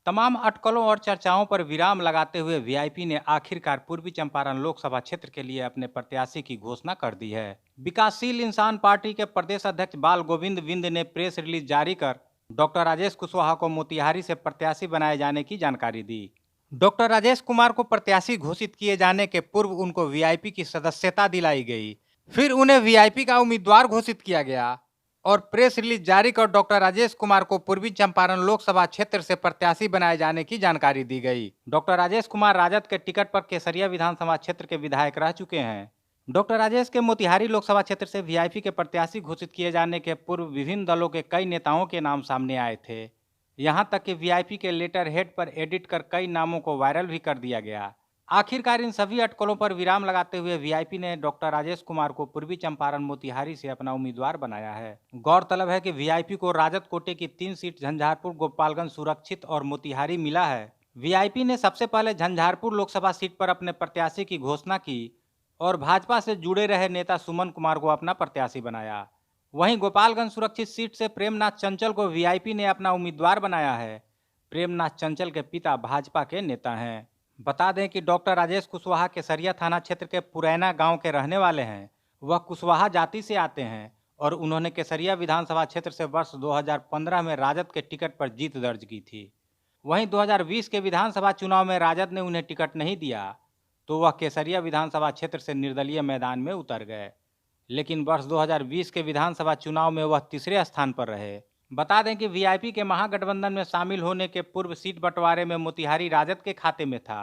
तमाम अटकलों और चर्चाओं पर विराम लगाते हुए वीआईपी ने आखिरकार पूर्वी चंपारण लोकसभा क्षेत्र के लिए अपने प्रत्याशी की घोषणा कर दी है। विकासशील इंसान पार्टी के प्रदेश अध्यक्ष बाल गोविंद बिंद ने प्रेस रिलीज जारी कर डॉक्टर राजेश कुशवाहा को मोतिहारी से प्रत्याशी बनाए जाने की जानकारी दी। डॉक्टर राजेश कुमार को प्रत्याशी घोषित किए जाने के पूर्व उनको वीआईपी की सदस्यता दिलाई गई, फिर उन्हें वीआईपी का उम्मीदवार घोषित किया गया और प्रेस रिलीज जारी कर डॉक्टर राजेश कुमार को पूर्वी चंपारण लोकसभा क्षेत्र से प्रत्याशी बनाए जाने की जानकारी दी गई। डॉक्टर राजेश कुमार राजद के टिकट पर केसरिया विधानसभा क्षेत्र के विधायक रह चुके हैं। डॉक्टर राजेश के मोतिहारी लोकसभा क्षेत्र से वीआईपी के प्रत्याशी घोषित किए जाने के पूर्व विभिन्न दलों के कई नेताओं के नाम सामने आए थे। यहां तक कि वीआईपी के लेटर हेड पर एडिट कर कई नामों को वायरल भी कर दिया गया। आखिरकार इन सभी अटकलों पर विराम लगाते हुए वीआईपी ने डॉक्टर राजेश कुमार को पूर्वी चंपारण मोतिहारी से अपना उम्मीदवार बनाया है। गौरतलब है कि वीआईपी को राजद कोटे की 3 सीट झंझारपुर, गोपालगंज, सुरक्षित और मोतिहारी मिला है। वीआईपी ने सबसे पहले झंझारपुर लोकसभा सीट पर अपने प्रत्याशी की घोषणा की और भाजपा से जुड़े रहे नेता सुमन कुमार को अपना प्रत्याशी बनाया। वहीं गोपालगंज सुरक्षित सीट से प्रेमनाथ चंचल को वीआईपी ने अपना उम्मीदवार बनाया है। प्रेमनाथ चंचल के पिता भाजपा के नेता हैं। बता दें कि डॉक्टर राजेश कुशवाहा केसरिया थाना क्षेत्र के पुरैना गांव के रहने वाले हैं। वह कुशवाहा जाति से आते हैं और उन्होंने केसरिया विधानसभा क्षेत्र से वर्ष 2015 में राजद के टिकट पर जीत दर्ज की थी। वहीं 2020 के विधानसभा चुनाव में राजद ने उन्हें टिकट नहीं दिया तो वह केसरिया विधानसभा क्षेत्र से निर्दलीय मैदान में उतर गए, लेकिन वर्ष 2020 के विधानसभा चुनाव में वह तीसरे स्थान पर रहे। बता दें कि वीआईपी के महागठबंधन में शामिल होने के पूर्व सीट बंटवारे में मोतिहारी राजद के खाते में था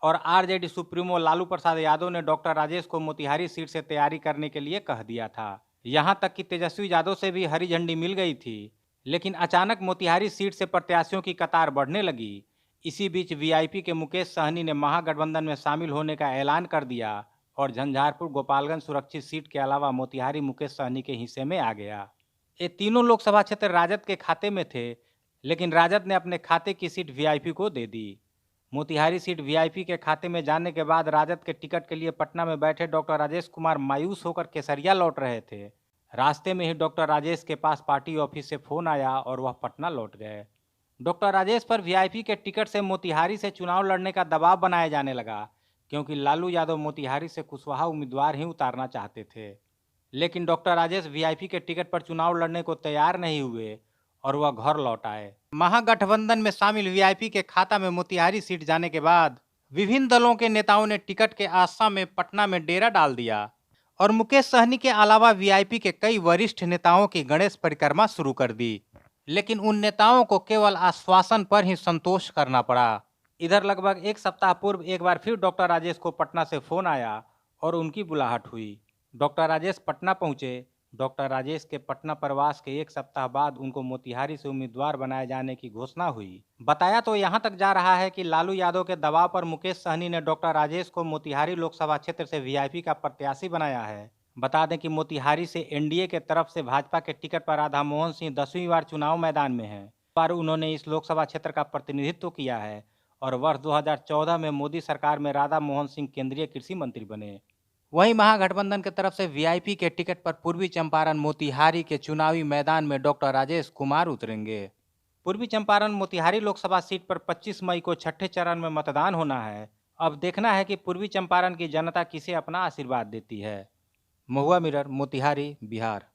और आरजेडी सुप्रीमो लालू प्रसाद यादव ने डॉक्टर राजेश को मोतिहारी सीट से तैयारी करने के लिए कह दिया था। यहां तक कि तेजस्वी यादव से भी हरी झंडी मिल गई थी, लेकिन अचानक मोतिहारी सीट से प्रत्याशियों की कतार बढ़ने लगी। इसी बीच वीआईपी के मुकेश सहनी ने महागठबंधन में शामिल होने का ऐलान कर दिया और झंझारपुर गोपालगंज सुरक्षित सीट के अलावा मोतिहारी मुकेश सहनी के हिस्से में आ गया। ये तीनों लोकसभा क्षेत्र राजद के खाते में थे, लेकिन राजद ने अपने खाते की सीट वीआईपी को दे दी। मोतिहारी सीट वीआईपी के खाते में जाने के बाद राजद के टिकट के लिए पटना में बैठे डॉक्टर राजेश कुमार मायूस होकर केसरिया लौट रहे थे। रास्ते में ही डॉक्टर राजेश के पास पार्टी ऑफिस से फोन आया और वह पटना लौट गए। डॉक्टर राजेश पर वीआईपी के टिकट से मोतिहारी से चुनाव लड़ने का दबाव बनाया जाने लगा, क्योंकि लालू यादव मोतिहारी से कुशवाहा उम्मीदवार ही उतारना चाहते थे। लेकिन डॉक्टर राजेश वीआईपी के टिकट पर चुनाव लड़ने को तैयार नहीं हुए और वह घर लौट आए। महागठबंधन में शामिल वीआईपी के खाता में मोतिहारी सीट जाने के बाद विभिन्न दलों के नेताओं ने टिकट के आशा में पटना में डेरा डाल दिया और मुकेश सहनी के अलावा वीआईपी के कई वरिष्ठ नेताओं की गणेश परिक्रमा शुरू कर दी। लेकिन उन नेताओं को केवल आश्वासन पर ही संतोष करना पड़ा। इधर लगभग एक सप्ताह पूर्व एक बार फिर डॉक्टर राजेश को पटना से फोन आया और उनकी बुलाहट हुई। डॉक्टर राजेश पटना पहुंचे। डॉक्टर राजेश के पटना प्रवास के एक सप्ताह बाद उनको मोतिहारी से उम्मीदवार बनाए जाने की घोषणा हुई। बताया तो यहां तक जा रहा है कि लालू यादव के दबाव पर मुकेश सहनी ने डॉक्टर राजेश को मोतिहारी लोकसभा क्षेत्र से वीआईपी का प्रत्याशी बनाया है। बता दें कि मोतिहारी से एनडीए के तरफ से भाजपा के टिकट पर राधा मोहन सिंह 10वीं बार चुनाव मैदान में हैं। पर उन्होंने इस लोकसभा क्षेत्र का प्रतिनिधित्व किया है और वर्ष 2014 में मोदी सरकार में राधा मोहन सिंह केंद्रीय कृषि मंत्री बने। वहीं महागठबंधन की तरफ से वीआईपी के टिकट पर पूर्वी चंपारण मोतिहारी के चुनावी मैदान में डॉक्टर राजेश कुमार उतरेंगे। पूर्वी चंपारण मोतिहारी लोकसभा सीट पर 25 मई को छठे चरण में मतदान होना है। अब देखना है कि पूर्वी चंपारण की जनता किसे अपना आशीर्वाद देती है। महुआ मिरर, मोतिहारी, बिहार।